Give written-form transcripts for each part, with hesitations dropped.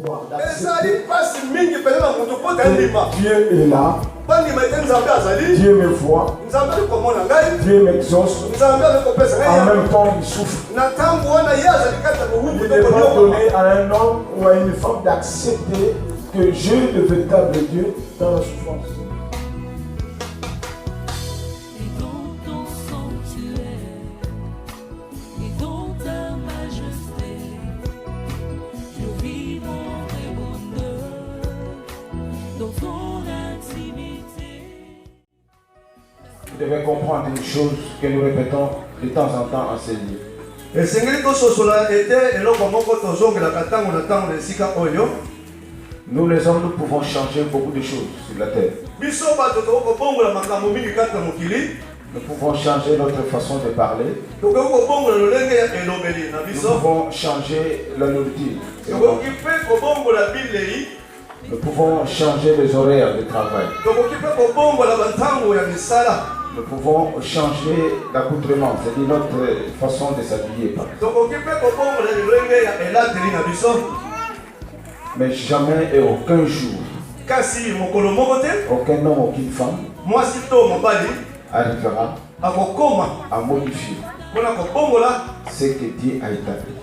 voir, d'accepter que Dieu est là. Dieu me voit. Dieu m'exauce. En même temps, il souffre. Il devra donner à un homme ou à une femme d'accepter que Dieu est le véritable Dieu dans la souffrance. Vous devez comprendre une chose que nous répétons de temps en temps enseigner. Nous les hommes, nous pouvons changer beaucoup de choses sur la terre. Nous pouvons changer notre façon de parler. Nous pouvons changer la nourriture. Nous pouvons changer les horaires de travail. Nous pouvons changer l'accoutrement, c'est-à-dire notre façon de s'habiller. Mais jamais et aucun jour, aucun homme, aucune femme arrivera à modifier ce que Dieu a établi.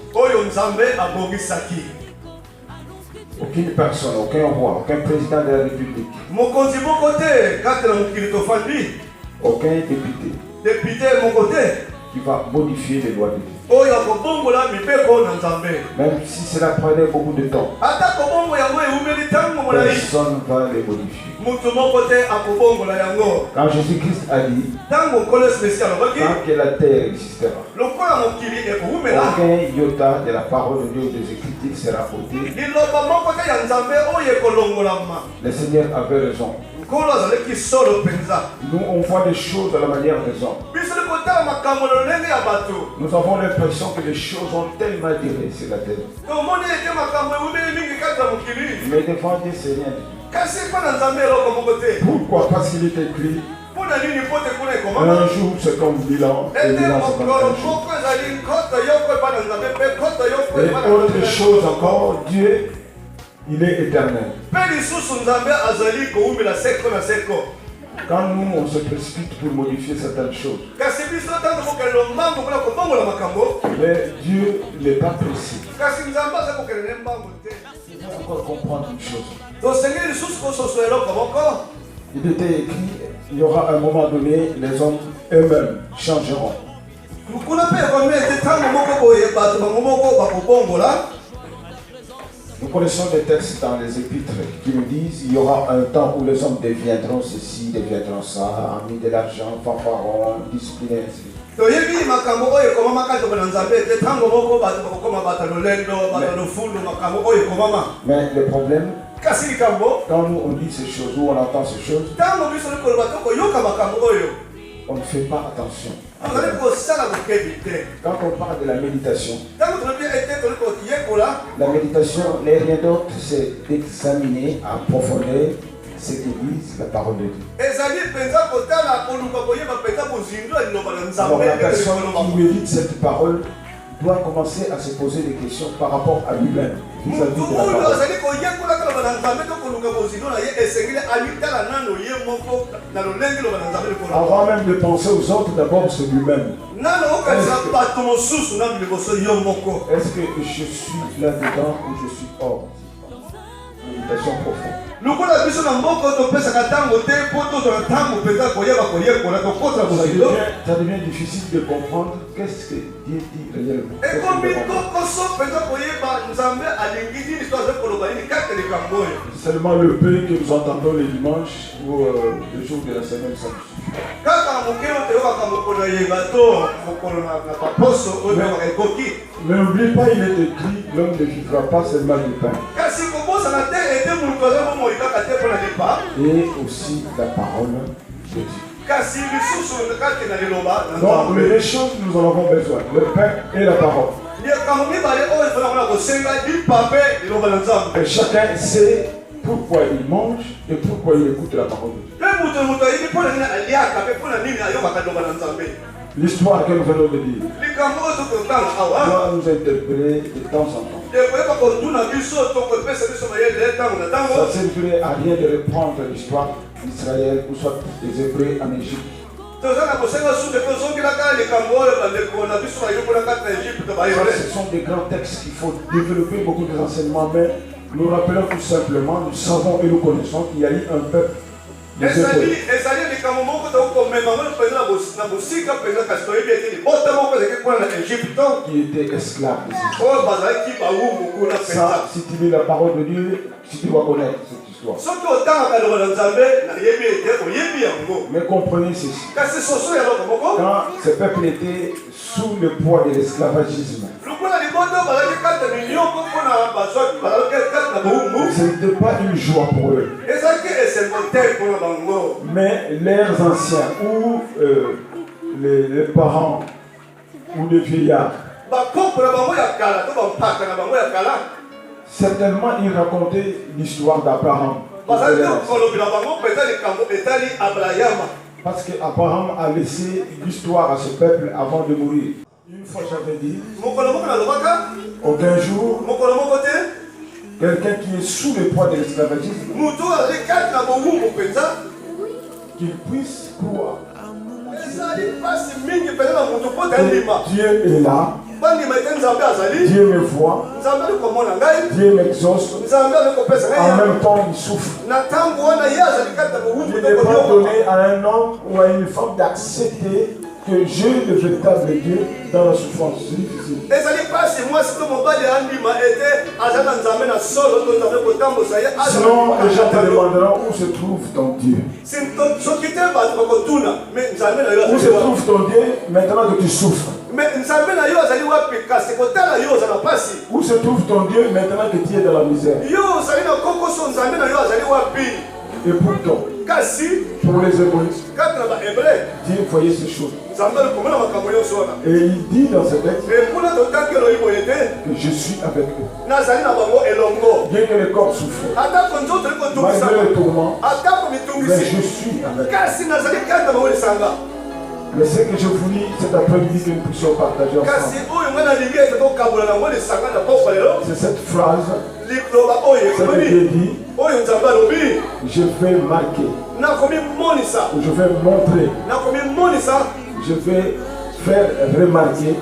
Aucune personne, aucun roi, aucun président de la République, aucun député qui va modifier les lois de Dieu. Même si cela prenait beaucoup de temps, personne ne va les modifier. Quand Jésus-Christ a dit, tant que la terre existera, aucun iota de la parole de Dieu ou des Écritures sera ôté. Le Seigneur avait raison. Nous, on voit des choses à la manière des hommes. Nous avons l'impression que les choses ont tellement duré sur la terre. Mais devant Dieu, c'est rien. Pourquoi? Parce qu'il est écrit, un jour c'est comme 1000 ans, et 1000 ans c'est comme un jour. Et autre chose encore, Dieu, il est éternel. Quand nous, on se précipite pour modifier certaines choses, mais Dieu n'est pas précis. Il faut encore comprendre une chose. Il était écrit, il y aura un moment donné, les hommes eux-mêmes changeront. Nous connaissons des textes dans les épîtres qui nous disent qu'il y aura un temps où les hommes deviendront ceci, deviendront ça, amis de l'argent, fanfarons, disciplinés. Mais le problème, quand nous on dit ces choses ou on entend ces choses, on ne fait pas attention. Quand on parle de la méditation, la méditation n'est rien d'autre, c'est d'examiner, approfondir ce que dit la parole de Dieu. Alors la personne qui médite cette parole doit commencer à se poser des questions par rapport à lui-même vis-à-vis de la parole. Avant même de penser aux autres, d'abord c'est lui-même. Est-ce que je suis là-dedans ou je suis hors? Méditation profonde. Ça devient difficile de comprendre qu'est-ce que Dieu dit réellement. Seulement le peu que nous entendons les dimanches ou le jour de la semaine, ça nous suffit. Mais n'oublie pas, il est écrit, l'homme ne vivra pas seulement du pain. Et aussi la parole de Dieu. Donc les deux choses nous en avons besoin, le pain et la parole. Et chacun sait pourquoi il mange et pourquoi il écoute la parole de Dieu. L'histoire que nous venons de dire doit nous interpeller de temps en temps. Ça ne servirait à rien de reprendre l'histoire d'Israël ou soit des Hébreux en Égypte. Ce sont des grands textes qu'il faut développer beaucoup d'enseignements, mais nous rappelons tout simplement, nous savons et nous connaissons qu'il y a eu un peuple. Qui était esclave. Ça, si tu lis la parole de Dieu, si tu dois connaître cette histoire. Mais comprenez ceci. Quand ce peuple était sous le poids de l'esclavagisme, ce n'était pas une joie pour eux. Mais leurs anciens ou les parents ou les vieillards, certainement ils racontaient l'histoire d'Abraham. Parce qu'Abraham a laissé l'histoire à ce peuple avant de mourir. Une fois j'avais dit, aucun jour, quelqu'un qui est sous le poids de l'esclavagisme, qu'il puisse croire que Dieu est là, Dieu me voit, Dieu m'exauce, en même temps il souffre. Il n'est pas donné à un homme ou à une femme d'accepter que Dieu, le véritable Dieu, dans la souffrance. C'est difficile. Sinon, les gens te demanderont où se trouve ton Dieu. Où se trouve ton Dieu maintenant que tu souffres. Où se trouve ton Dieu maintenant que tu es dans la misère. Et pourtant, pour les Hébreux, Dieu voyait ces choses. Et il dit dans ce texte que je suis avec eux. Bien que le corps souffre, malgré le tourment, mais je suis avec eux. Mais ce que je vous dis cet après-midi que nous puissions partager ensemble, c'est cette phrase. Ce que Dieu dit, je vais marquer, je vais montrer, je vais faire remarquer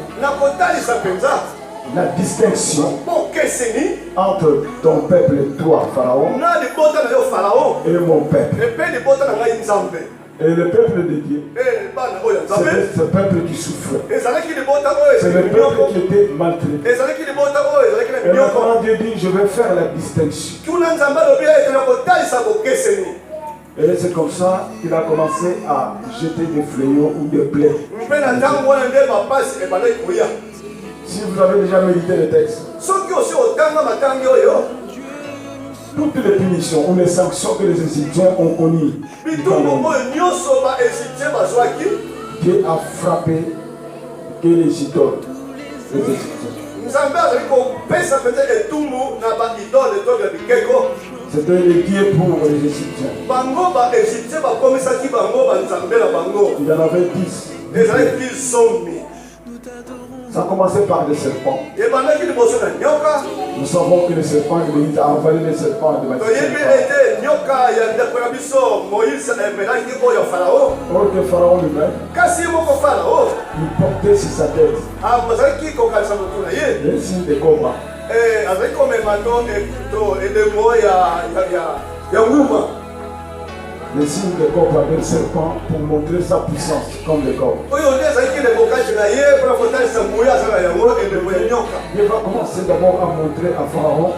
la distinction entre ton peuple et toi, Pharaon, et mon peuple. Et le peuple de Dieu, c'est ce peuple qui souffrait. C'est le peuple qui était maltraité. Et maintenant Dieu dit, je vais faire la distinction. Et c'est comme ça qu'il a commencé à jeter des fléaux ou des plaies. Si vous avez déjà médité le texte, toutes les punitions ou les sanctions que les Égyptiens ont connues, Dieu a frappé que les idoles, les Égyptiens. C'était le Dieu pour les Égyptiens. Il y en avait 10. Ça a commencé par des serpents. Nous savons que les serpents, il a avalé les serpents de Or que Pharaon lui-même, il portait sur sa tête des signes de cobra. Les signes de cobra d'un serpent pour montrer sa puissance comme le corps. Dieu va commencer d'abord à montrer à Pharaon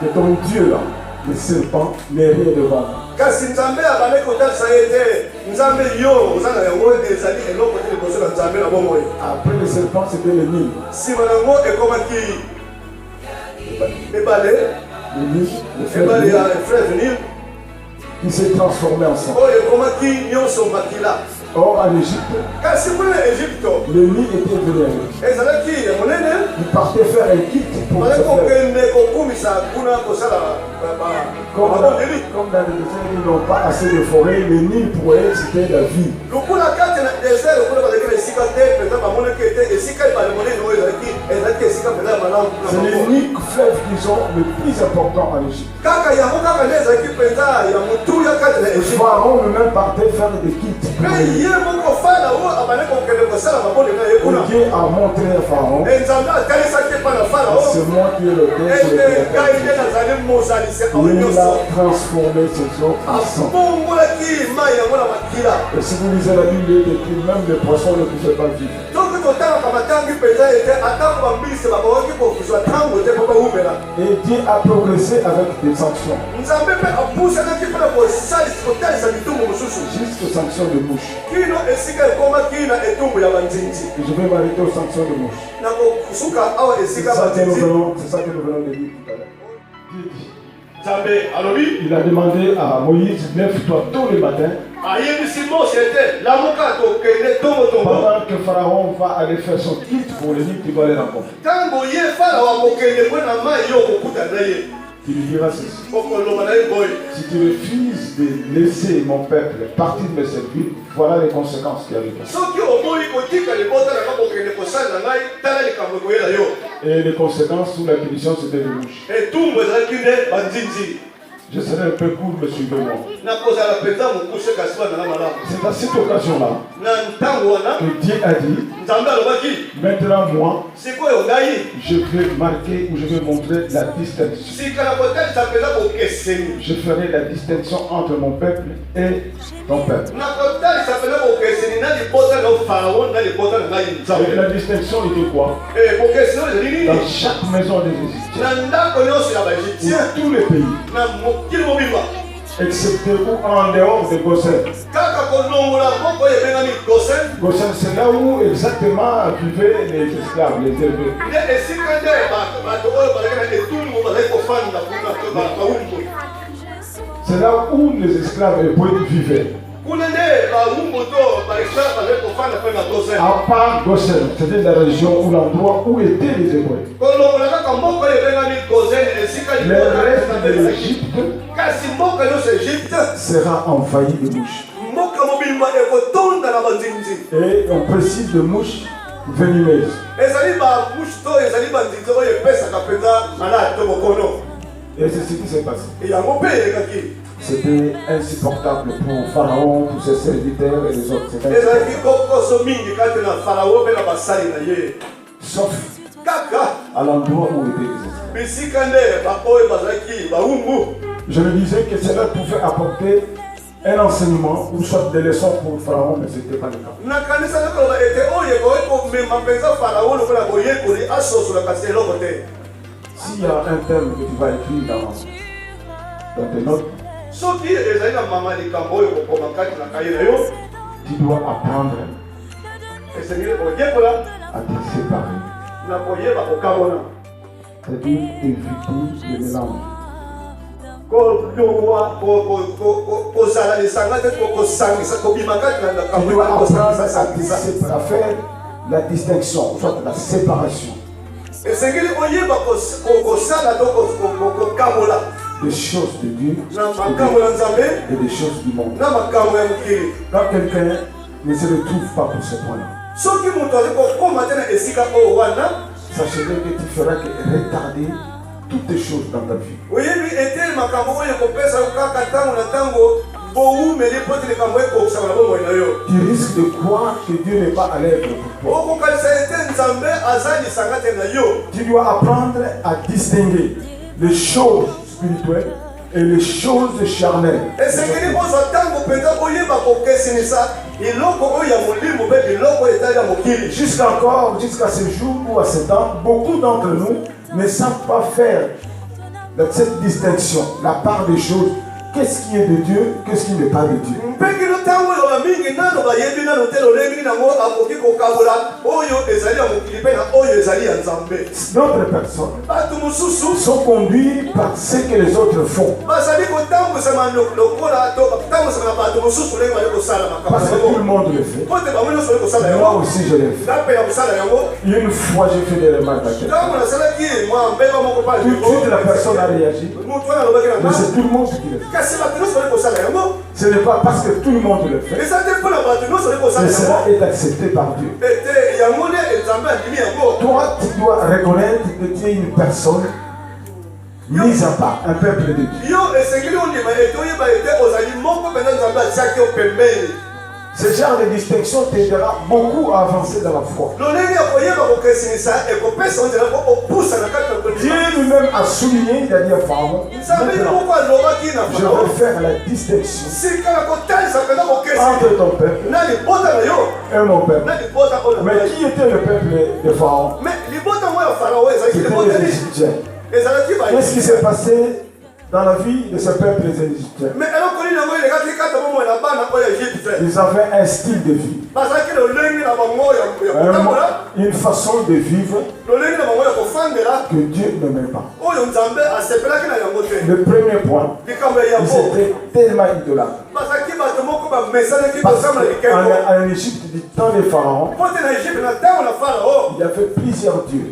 que ton Dieu là, le serpent, n'est rien devant. Après le serpent, c'était le Nil. Le Nil, le fleuve Nil, qui s'est transformé en sang. Or, en Égypte, le Nil était vénéré. Il partait faire un culte pour se faire. Comme dans le désert, ils n'ont pas assez de forêt, le Nil pour eux, c'était la vie. C'est l'unique fleuve qu'ils ont le plus important en Égypte. Le pharaon lui-même partait faire des cultes. Dieu a montré à Pharaon, c'est moi qui ai le Père. Il a transformé ses eaux en sang. Et si vous lisez la Bible, il est écrit même les poissons ne pouvaient pas vivre. Et Dieu a progressé avec des sanctions. Jusqu'aux sanctions de mouche. Et je vais m'arrêter aux sanctions de mouche. C'est ça que nous venons de dire tout à l'heure. Il a demandé à Moïse, lève-toi tôt le matin. Pendant que Pharaon va aller faire son culte pour le Nil, tu vas les rencontrer. Il dira ceci. Si tu refuses de laisser mon peuple partir de mes services, voilà les conséquences qui arrivent. Et les conséquences sous la punition, c'était des mouches. Je serai un peu court, mais suivez-moi. C'est à cette occasion-là que Dieu a dit, maintenant moi, je vais marquer ou je vais montrer la distinction. Je ferai la distinction entre mon peuple et ton peuple. Et la distinction était quoi? Dans chaque maison des Égyptiens, tous les pays, excepté ou en dehors de Goshen. Goshen, c'est là où exactement vivaient les esclaves, les élevés. C'est là où les esclaves hébreux vivaient. À part Goshen, c'était la région ou l'endroit où étaient les Hébreux. Le reste de l'Égypte sera envahi de mouches. Et on précise de mouches venimeuses. Et c'est ce qui s'est passé. C'était insupportable pour Pharaon, pour ses serviteurs et les autres. Sauf à l'endroit où étaient les esclaves. Je me disais que cela pouvait apporter un enseignement ou soit des leçons pour Pharaon, mais ce n'était pas le cas. S'il y a un thème que tu vas écrire dans tes notes, tu dois apprendre à te séparer. C'est-à-dire éviter le mélange. Tu dois apprendre à faire la distinction, soit la séparation. Des choses de Dieu et des choses du monde. Quand quelqu'un ne se retrouve pas pour ce point-là, sachez que tu feras que retarder toutes les choses dans ta vie. Tu risques de croire que Dieu n'est pas à l'œuvre pour toi. Tu dois apprendre à distinguer les choses spirituelles et les choses charnelles. Jusqu'à ce jour ou à ce temps, beaucoup d'entre nous ne savent pas faire cette distinction, la part des choses qu'est-ce qui est de Dieu, qu'est-ce qui n'est pas de Dieu. D'autres personnes sont conduites par ce que les autres font. Parce que tout le monde le fait. Moi aussi je l'ai fait. Une fois j'ai fait des remarques à quelqu'un. Tout de suite la personne a réagi. Mais c'est tout le monde qui le fait. Ce n'est pas parce que tout le monde le fait. Mais cela est accepté par Dieu. Toi, tu dois reconnaître que tu es une personne mise à part, un peuple de Dieu. Ce genre de distinction t'aidera beaucoup à avancer dans la foi. Dieu lui-même a souligné, il a dit à Pharaon, je vais faire la distinction entre ton peuple et mon peuple. Mais qui était le peuple de Pharaon? C'était les Égyptiens. Qu'est-ce qui s'est passé dans la vie de ce peuple des Égyptiens? Ils avaient un style de vie, une façon de vivre que Dieu n'aimait pas. Le premier point, ils étaient tellement idolâtres. Parce qu'en Égypte, du temps des pharaons, il y avait plusieurs dieux.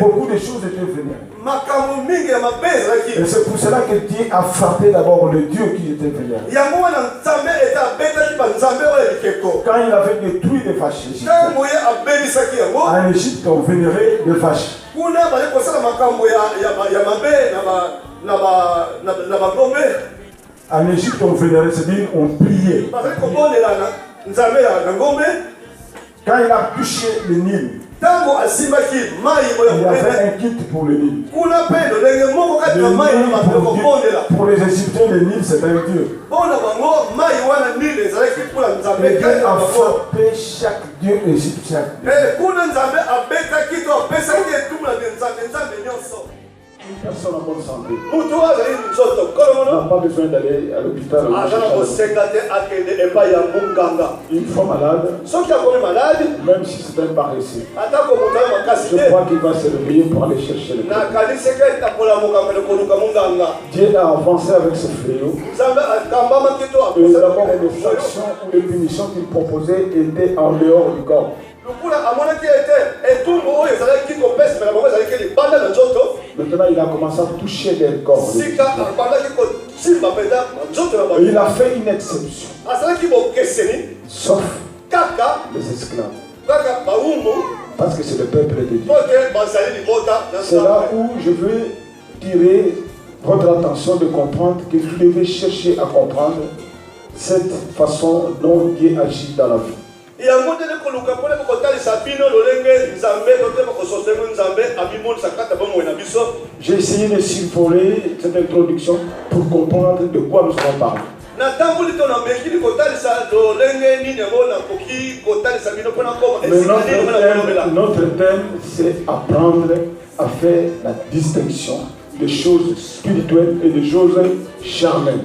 Beaucoup de choses étaient venues. Et c'est pour cela que Dieu a frappé d'abord le Dieu qui était venu. Quand il avait détruit les vaches égyptiennes, en Égypte on vénérait les vaches. En Égypte on vénérait, c'est-à-dire on priait. Quand il a touché le Nil, il y avait un kit pour le Nil. Pour les Égyptiens, le Nil c'est un dieu. Et Dieu a frappé chaque dieu égyptien. Une personne en bonne santé n'a pas besoin d'aller à l'hôpital. Une fois malade, même si c'est un paresseux, je crois qu'il va se réveiller pour aller chercher le docteur. Dieu a avancé avec ce fléau. Et d'abord, les sanctions ou les punitions qu'il proposait étaient en dehors du corps. Maintenant, il a commencé à toucher les corps. Et il a fait une exception. Sauf les esclaves. Parce que c'est le peuple de Dieu. C'est là où je veux tirer votre attention de comprendre que vous devez chercher à comprendre cette façon dont Dieu agit dans la vie. J'ai essayé de survoler cette introduction pour comprendre de quoi nous allons parler. Mais notre thème, c'est apprendre à faire la distinction des choses spirituelles et des choses charnelles.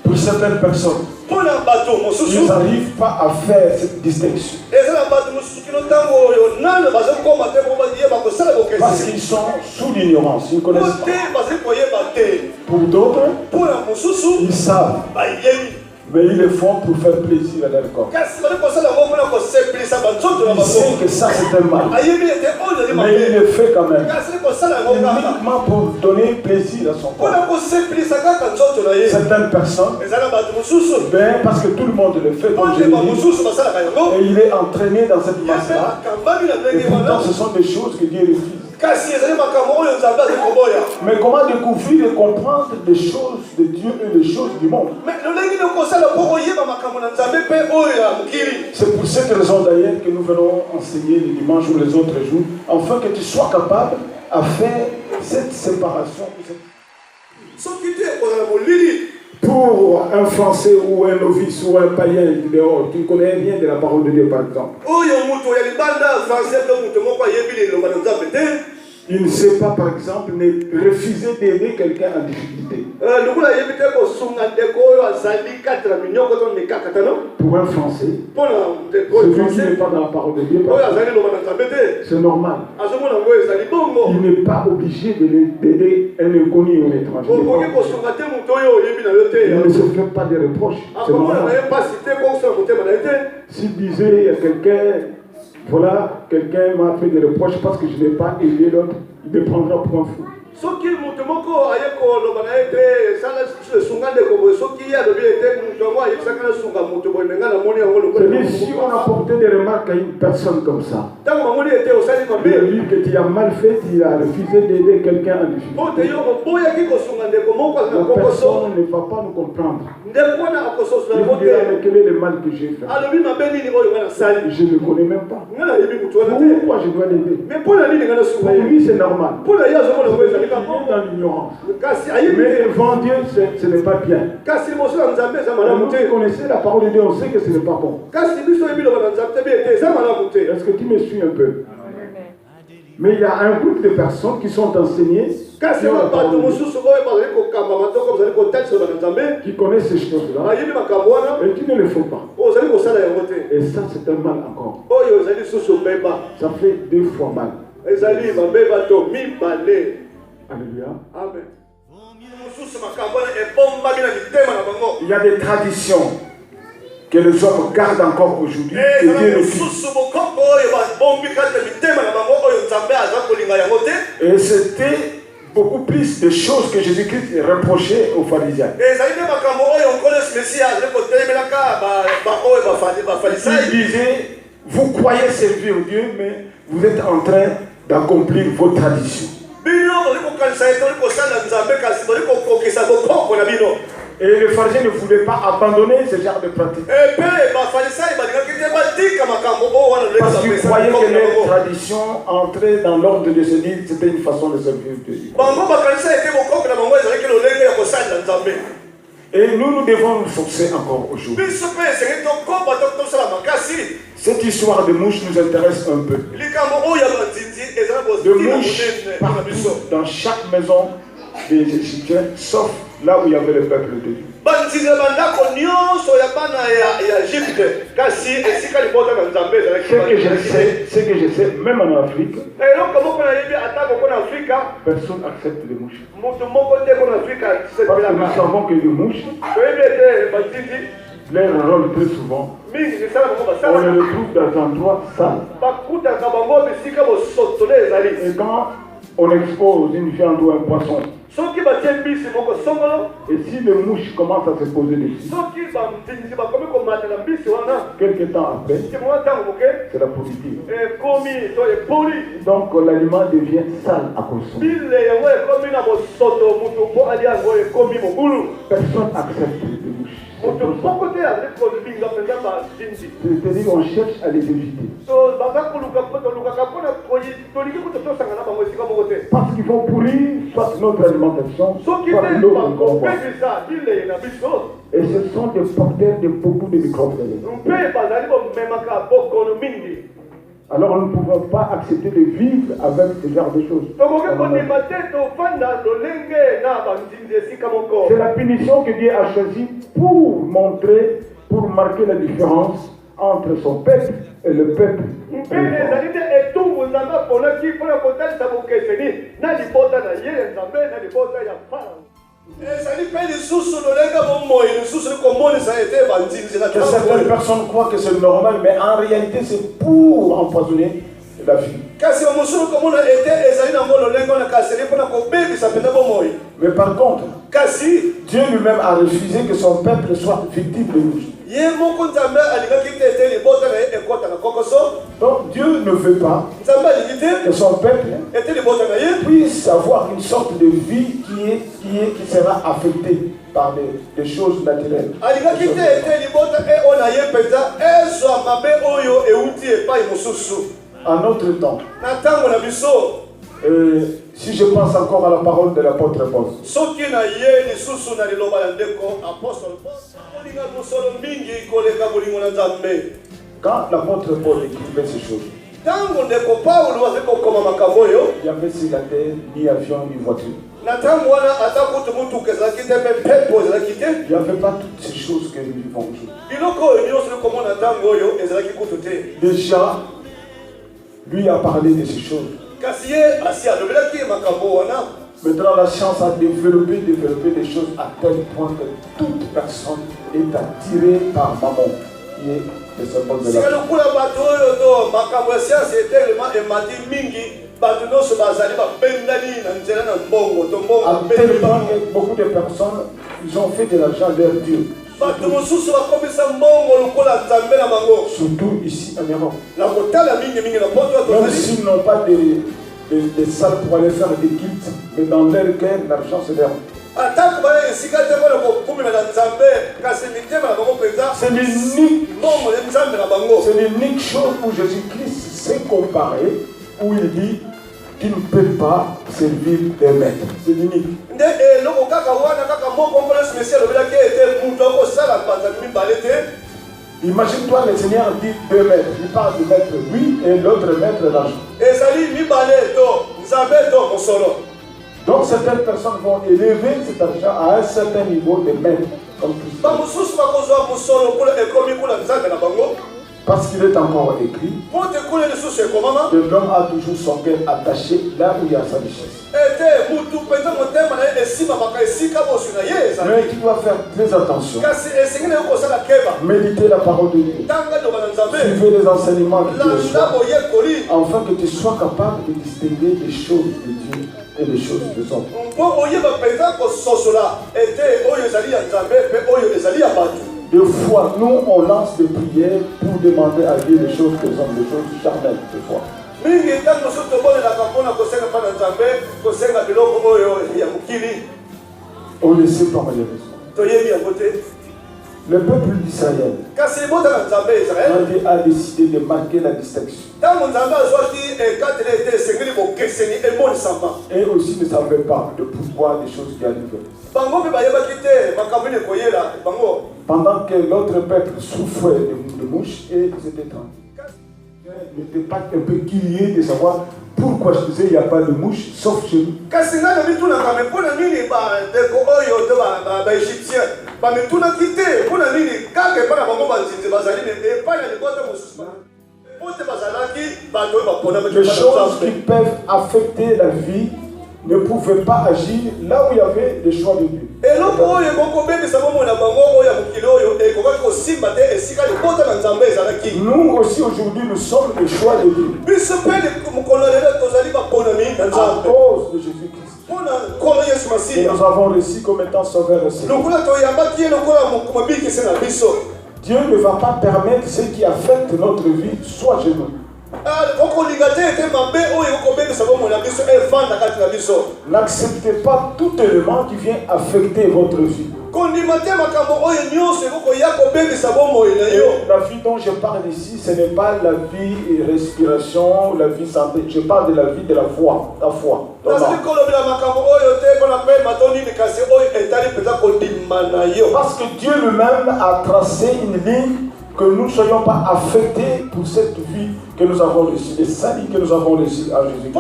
Pour certaines personnes, ils n'arrivent pas à faire cette distinction. Parce qu'ils sont sous l'ignorance, ils ne connaissent pas. Pour d'autres, ils savent. Mais ils le font pour faire plaisir à leur corps. Ils savent que ça c'est un mal. Mais il le fait quand même. Uniquement pour donner plaisir à son corps. Certaines personnes, parce que tout le monde le fait, comme je l'ai dit, et il est entraîné dans cette masse-là. Et pourtant ce sont des choses que Dieu refuse. Mais comment découvrir et comprendre des choses de Dieu et des choses du monde? C'est pour cette raison d'ailleurs que nous venons enseigner les dimanches ou les autres jours, afin que tu sois capable à faire cette séparation. Pour un Français ou un novice ou un païen du dehors qui ne connaît rien de la parole de Dieu, par exemple, il ne sait pas, par exemple, refuser d'aider quelqu'un en difficulté. Pour un Français, celui qui n'est pas dans la parole de Dieu, c'est normal. Il n'est pas obligé d'aider un inconnu ou un étranger. Il ne se fait pas de reproches. C'est normal. S'il disait à quelqu'un, voilà, quelqu'un m'a fait des reproches parce que je n'ai pas aidé l'autre, il me prendra pour un fou. Si on apportait des remarques à une personne comme ça, lui que tu as mal fait, il a refusé d'aider quelqu'un en difficulté, la personne ne va pas nous comprendre. Il vous dira, mais quel est le mal que j'ai fait? Je ne le connais même pas. Pourquoi je dois l'aider? Pour lui, c'est normal. Il est dans l'ignorance. Mais devant Dieu, ce n'est pas bien. Nous connaissons la parole de Dieu, on sait que ce n'est pas bon. Est-ce que tu me suis un peu? Mais il y a un groupe de personnes qui sont enseignées, qui connaissent ces choses-là, et qui ne le font pas. Et ça, c'est un mal encore. Ça fait 2 fois mal. Alléluia. Amen. Il y a des traditions que les hommes gardent encore aujourd'hui, que Dieu refuse. Et c'était beaucoup plus de choses que Jésus-Christ reprochait aux pharisiens. Il disait, vous croyez servir Dieu, mais vous êtes en train d'accomplir vos traditions. Et les pharisiens ne voulaient pas abandonner ce genre de pratique. Parce qu'ils croyaient que les traditions entraient dans l'ordre de se dire que c'était une façon de servir Dieu. Et nous devons nous forcer encore aujourd'hui. Cette histoire de mouches nous intéresse un peu. De mouches partout, dans chaque maison des Égyptiens, sauf là où il y avait le peuple de Dieu. Ce que je sais, même en Afrique, personne n'accepte les mouches. Parce que nous savons que les mouches, leur rôle très souvent, on les retrouve dans un endroit sale. Et quand on expose une viande ou un poisson, et si les mouches commencent à se poser dessus, quelques temps après, c'est la pourriture. Donc l'aliment devient sale à consommer. Personne n'accepte les mouches. C'est-à-dire qu'on cherche à les éviter. Parce qu'ils vont pourrir soit notre alimentation, soit l'eau qu'on boit. Et ce sont des porteurs de beaucoup de microbes. Alors nous ne pouvons pas accepter de vivre avec ce genre de choses. C'est la punition que Dieu a choisie pour montrer, pour marquer la différence entre son peuple et le peuple. Certaines personnes croient que c'est normal, mais en réalité c'est pour empoisonner la vie. Mais par contre, Dieu lui-même a refusé que son peuple soit victime de mouches. Donc Dieu ne veut pas que son peuple puisse avoir une sorte de vie qui sera affectée par des choses naturelles. En notre temps, Et si je pense encore à la parole de l'apôtre Paul, quand l'apôtre Paul écrivait ces choses, il y avait sur la terre ni avion ni voiture. Il n'y avait pas toutes ces choses que nous vivons aujourd'hui. Déjà, lui a parlé de ces choses. Maintenant, la science a développé des choses à tel point que toute personne est attirée par maman, qui est le symbole de la vie. À tel point que beaucoup de personnes, ils ont fait de l'argent leur Dieu. Surtout ici en Europe. Même s'ils n'ont pas des salles pour aller faire des cultes, mais dans leur cœur, l'argent c'est leur. C'est l'unique chose où Jésus-Christ s'est comparé, où il dit qu'il ne peut pas servir des maîtres. C'est l'unique. Imagine-toi, le Seigneur dit 2 maîtres. Il parle du maître oui et l'autre maître l'argent. Donc certaines personnes vont élever cet argent à un certain niveau de maître. Comme parce qu'il est encore écrit que l'homme a toujours son cœur attaché là où il y a sa richesse. Mais tu dois faire très attention. Méditer la parole de Dieu. Suivez les enseignements que tu reçois, afin que tu sois capable de distinguer les choses de Dieu et les choses des hommes. Des fois, nous, on lance des prières pour demander à Dieu des choses des hommes, des choses charnelles, des fois. On ne sait pas les raisons. Le peuple d'Israël a décidé de marquer la distinction. Et aussi ne savait pas le pouvoir des choses qui arrivaient. Pendant que l'autre peuple souffrait de mouches et ils étaient tranquilles. Il n'était pas un peu curieux de savoir pourquoi je disais il n'y a pas de mouches sauf chez nous. Les choses qui peuvent affecter la vie ne pouvaient pas agir là où il y avait le choix de Dieu. Nous aussi aujourd'hui nous sommes le choix de Dieu. À cause de Jésus-Christ. Et nous avons reçu comme étant sauveur aussi. Dieu ne va pas permettre ce qui affecte notre vie soit chez nous. N'acceptez pas tout élément qui vient affecter votre vie. La vie dont je parle ici, ce n'est pas la vie et respiration, la vie santé. Je parle de la vie de la foi. La foi. Parce que Dieu lui-même a tracé une ligne que nous ne soyons pas affectés pour cette vie que nous avons reçue, les salut que nous avons reçu à Jésus.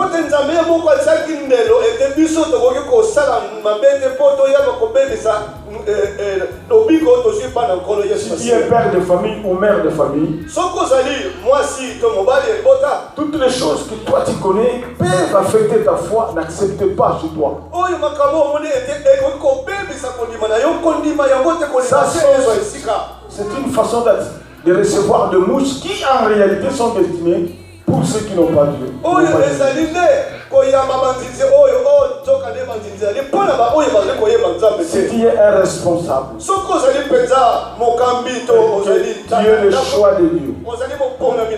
Si tu es père de famille ou mère de famille, toutes les choses que toi tu connais peuvent affecter ta foi, n'accepte pas chez toi. C'est une façon de recevoir de mouches qui en réalité sont destinées pour ceux qui n'ont pas Dieu. Si tu es un responsable, tu es le choix de Dieu,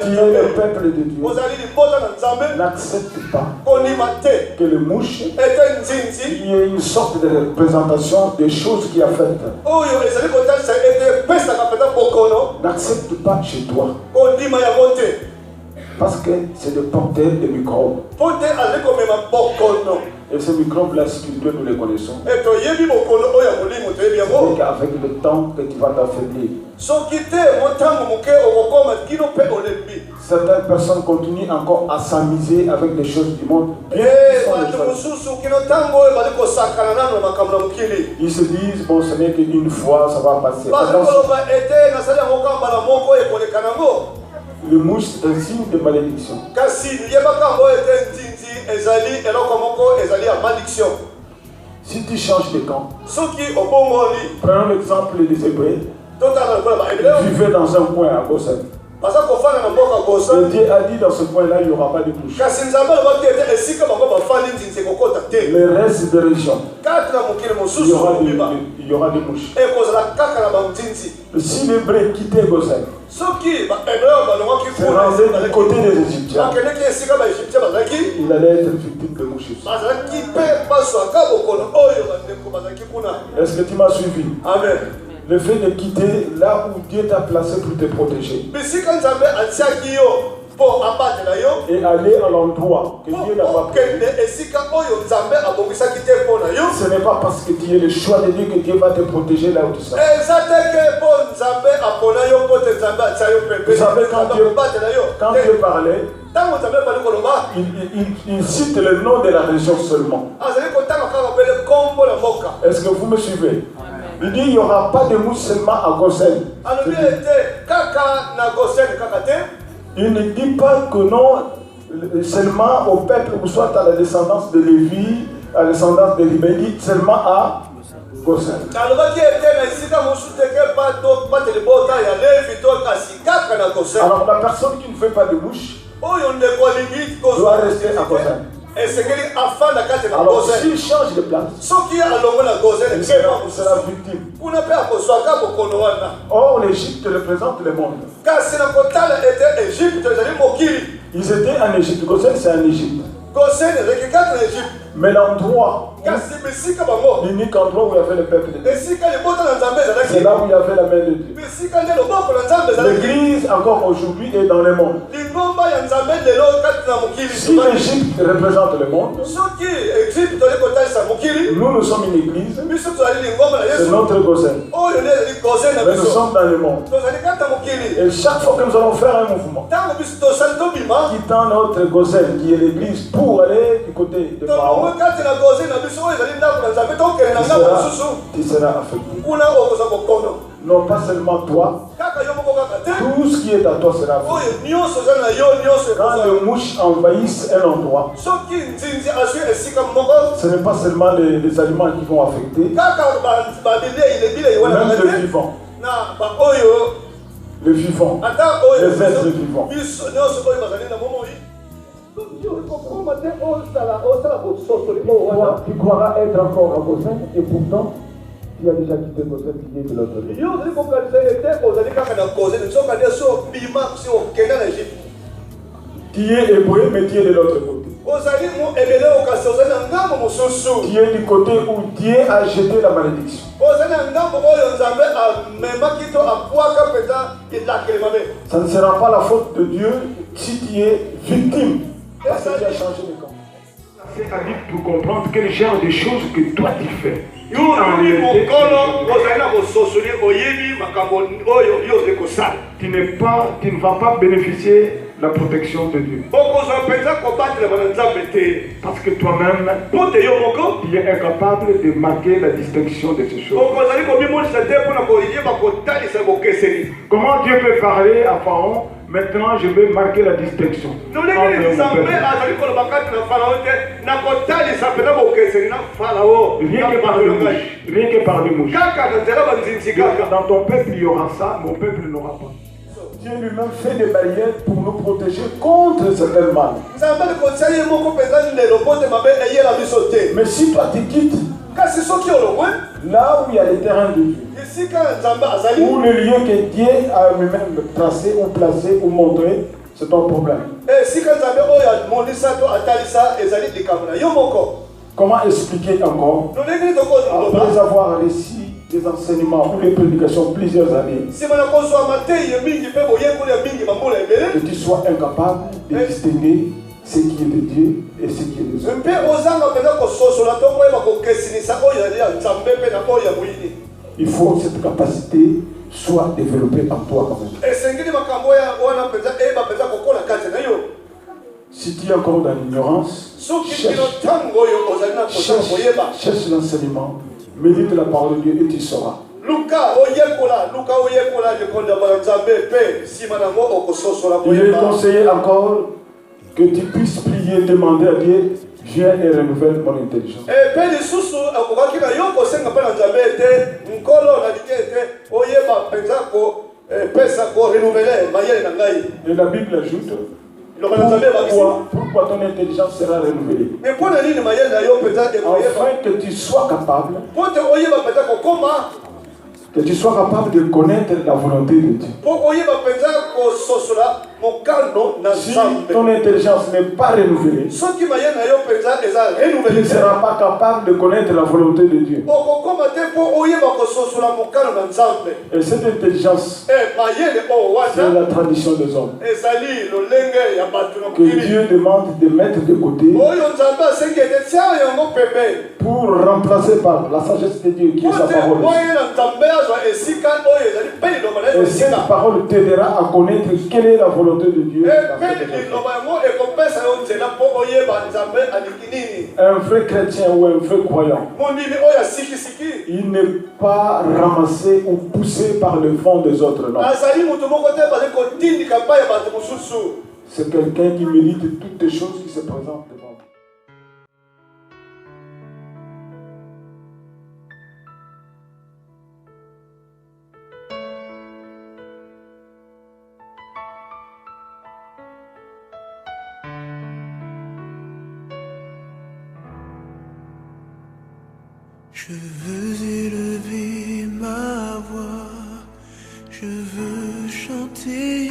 tu es le peuple de Dieu, n'accepte pas que le mouche y ait une sorte de représentation des choses qui affectent. N'accepte pas chez toi. Parce que c'est des porteurs de microbes. Et ces microbes-là spirituels, nous les connaissons. C'est qu'avec le temps que tu vas t'affaiblir. Certaines personnes continuent encore à s'amuser avec des choses du monde. Ils se disent, bon, ce n'est qu'une fois, ça va passer. Le mouche est un signe de malédiction. Si tu changes de camp, prenons l'exemple des Hébreux. Ils vivaient dans un coin à Gosen. Et Dieu a dit dans ce coin-là, il n'y aura pas de mouches. Le reste des régions, il y aura des mouches. Si les Hébreux quittaient Gosen, se rendaient du côté des Égyptiens, il allait être victime de mouches. Est-ce que tu m'as suivi? Amen. Le fait de quitter là où Dieu t'a placé pour te protéger. Et aller à l'endroit que Dieu n'a pas prévu. Ce n'est pas parce que tu es le choix de Dieu que Dieu va te protéger là où tu seras. Vous savez, quand Dieu parlait, il cite le nom de la région seulement. Est-ce que vous me suivez? Il dit il n'y aura pas de mouches seulement à Gosen. Il ne dit pas que non seulement au peuple ou soit à la descendance de Lévi, à la descendance de Libé, il dit seulement à Gosen. Alors la personne qui ne fait pas de mouches doit rester à Gosen. Alors s'il change de place, il sera victime. Or l'Égypte représente le monde. Ils étaient en Égypte. Gosen c'est en Égypte. Mais l'endroit, l'unique endroit où il y avait le peuple de Dieu, c'est là où il y avait la main de Dieu. L'Église encore aujourd'hui est dans le monde. Si l'Égypte représente le monde, nous sommes une église, c'est notre Gosen. Mais nous sommes dans le monde. Et chaque fois que nous allons faire un mouvement, quittant notre Gosen qui est l'église pour aller du côté de Pharaon, tu seras affecté. Non pas seulement toi, tout ce qui est à toi sera affecté. Quand les mouches envahissent un endroit, ce n'est pas seulement les aliments qui vont affecter, même les vivants. Les vivants, les êtres vivants. Tu croiras être encore à Gosen et pourtant tu as déjà quitté Gosen qui est de l'autre côté. Tu es hébreu mais tu es de l'autre côté. Tu es du côté où Dieu a jeté la malédiction. Ça ne sera pas la faute de Dieu si tu es victime. Parce que tu as changé de camp. C'est à dire pour comprendre quel genre de choses que toi tu fais. Tu ne vas pas bénéficier de la protection de Dieu. Parce que toi-même, tu es incapable de marquer la distinction de ces choses. Comment Dieu peut parler à Pharaon? Maintenant, je vais marquer la distinction. Rien que par les mouches. Dans ton peuple, il y aura ça, mon peuple n'aura pas. Dieu lui-même fait des barrières pour nous protéger contre certaines mal. Mais si toi tu quittes, là où il y a les terrains de Dieu, ou le lieu que Dieu a lui-même tracé ou placé ou montré, c'est ton problème. Comment expliquer encore, après avoir réussi des enseignements ou des prédications plusieurs années, que tu sois incapable de distinguer ce qui est de Dieu et ce qui est des hommes. Il faut que cette capacité soit développée en toi quand même. Si tu es encore dans l'ignorance, cherche l'enseignement, médite la parole de Dieu et tu sauras. Il est conseillé encore que tu puisses prier, demander à Dieu, viens et renouvelle mon intelligence. Et la Bible ajoute, pourquoi ton intelligence sera renouvelée? Afin que tu sois capable de connaître la volonté de Dieu. Si ton intelligence n'est pas renouvelée, tu ne seras pas capable de connaître la volonté de Dieu. Et cette intelligence, c'est la tradition des hommes que Dieu demande de mettre de côté pour remplacer par la sagesse de Dieu qui est sa parole. Et cette parole t'aidera à connaître quelle est la volonté de Dieu. Un vrai chrétien ou un vrai croyant, il n'est pas ramassé ou poussé par le vent des autres. Non. C'est quelqu'un qui mérite toutes les choses qui se présentent devant. Je veux élever ma voix, je veux chanter.